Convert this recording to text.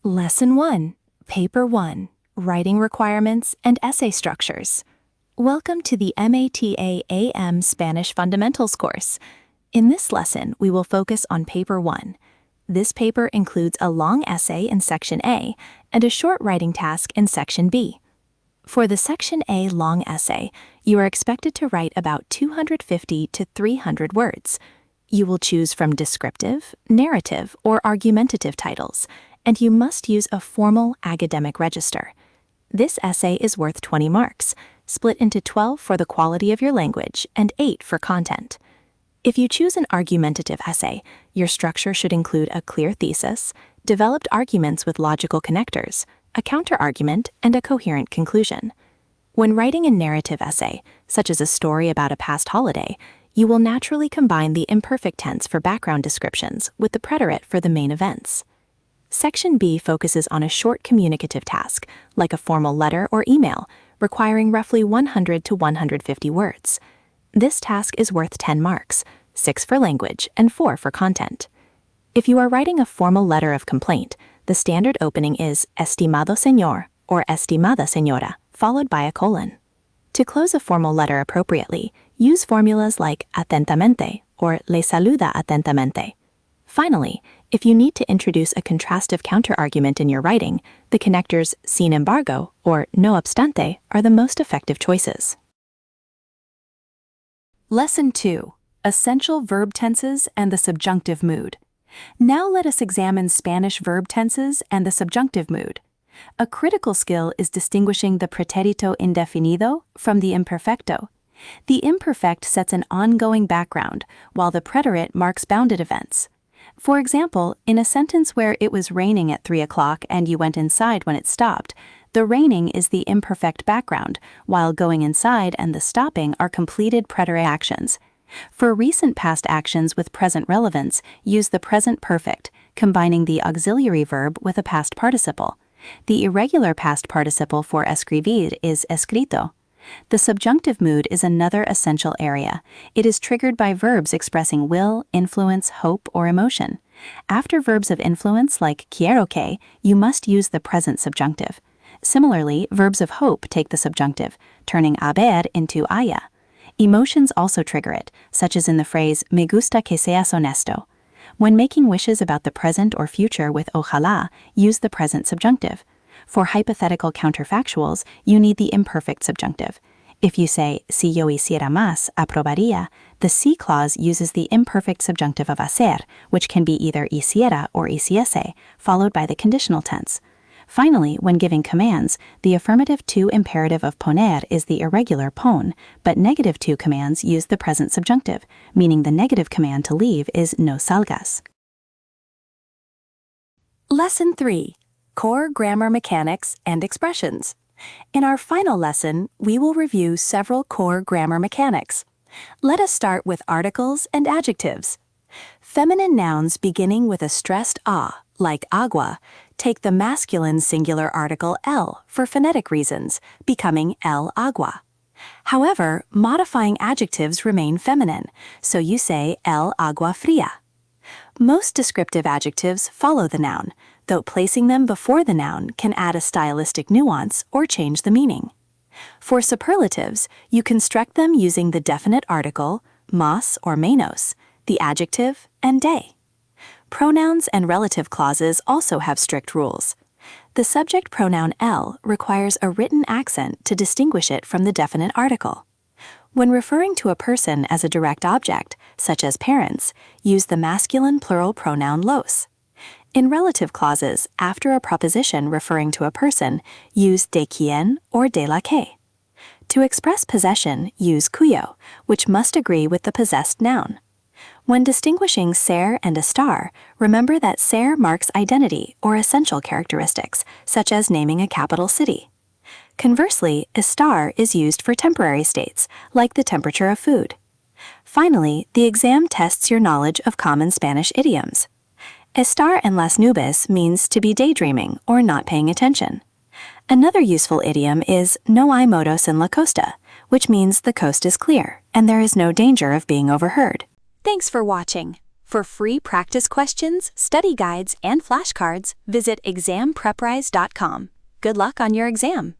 Lesson 1, Paper 1, Writing Requirements and Essay Structures. Welcome to the MATSEC AM Spanish Fundamentals course. In this lesson, we will focus on Paper 1. This paper includes a long essay in Section A and a short writing task in Section B. For the Section A long essay, you are expected to write about 250 to 300 words. You will choose from descriptive, narrative, or argumentative titles, and you must use a formal academic register. This essay is worth 20 marks, split into 12 for the quality of your language and 8 for content. If you choose an argumentative essay, your structure should include a clear thesis, developed arguments with logical connectors, a counterargument, and a coherent conclusion. When writing a narrative essay, such as a story about a past holiday, you will naturally combine the imperfect tense for background descriptions with the preterite for the main events. Section B focuses on a short communicative task, like a formal letter or email, requiring roughly 100 to 150 words. This task is worth 10 marks, 6 for language and 4 for content. If you are writing a formal letter of complaint, the standard opening is estimado señor or estimada señora, followed by a colon. To close a formal letter appropriately, use formulas like atentamente or le saluda atentamente. Finally, if you need to introduce a contrastive counterargument in your writing, the connectors sin embargo or no obstante are the most effective choices. Lesson 2, Essential Verb Tenses and the Subjunctive Mood. Now let us examine Spanish verb tenses and the subjunctive mood. A critical skill is distinguishing the pretérito indefinido from the imperfecto. The imperfect sets an ongoing background, while the preterite marks bounded events. For example, in a sentence where it was raining at 3 o'clock and you went inside when it stopped, the raining is the imperfect background, while going inside and the stopping are completed preterite actions. For recent past actions with present relevance, use the present perfect, combining the auxiliary verb with a past participle. The irregular past participle for escribir is escrito. The subjunctive mood is another essential area. It is triggered by verbs expressing will, influence, hope, or emotion. After verbs of influence like quiero que, you must use the present subjunctive. Similarly, verbs of hope take the subjunctive, turning haber into haya. Emotions also trigger it, such as in the phrase me gusta que seas honesto. When making wishes about the present or future with ojalá, use the present subjunctive. For hypothetical counterfactuals, you need the imperfect subjunctive. If you say, si yo hiciera más, aprobaría, the si clause uses the imperfect subjunctive of hacer, which can be either hiciera or hiciese, followed by the conditional tense. Finally, when giving commands, the affirmative to imperative of poner is the irregular pon, but negative to commands use the present subjunctive, meaning the negative command to leave is no salgas. Lesson 3. Core Grammar Mechanics and Expressions. In our final lesson, we will review several core grammar mechanics. Let us start with articles and adjectives. Feminine nouns beginning with a stressed a, like agua, take the masculine singular article el for phonetic reasons, becoming el agua. However, modifying adjectives remain feminine, so you say el agua fría. Most descriptive adjectives follow the noun, though placing them before the noun can add a stylistic nuance or change the meaning. For superlatives, you construct them using the definite article, mas or menos, the adjective, and de. Pronouns and relative clauses also have strict rules. The subject pronoun el requires a written accent to distinguish it from the definite article. When referring to a person as a direct object, such as parents, use the masculine plural pronoun los. In relative clauses, after a proposition referring to a person, use de quien or de la que. To express possession, use cuyo, which must agree with the possessed noun. When distinguishing ser and estar, remember that ser marks identity or essential characteristics, such as naming a capital city. Conversely, estar is used for temporary states, like the temperature of food. Finally, the exam tests your knowledge of common Spanish idioms. Estar en las nubes means to be daydreaming or not paying attention. Another useful idiom is no hay motos en la costa, which means the coast is clear and there is no danger of being overheard. Thanks for watching. For free practice questions, study guides, and flashcards, visit exampreprise.com. Good luck on your exam!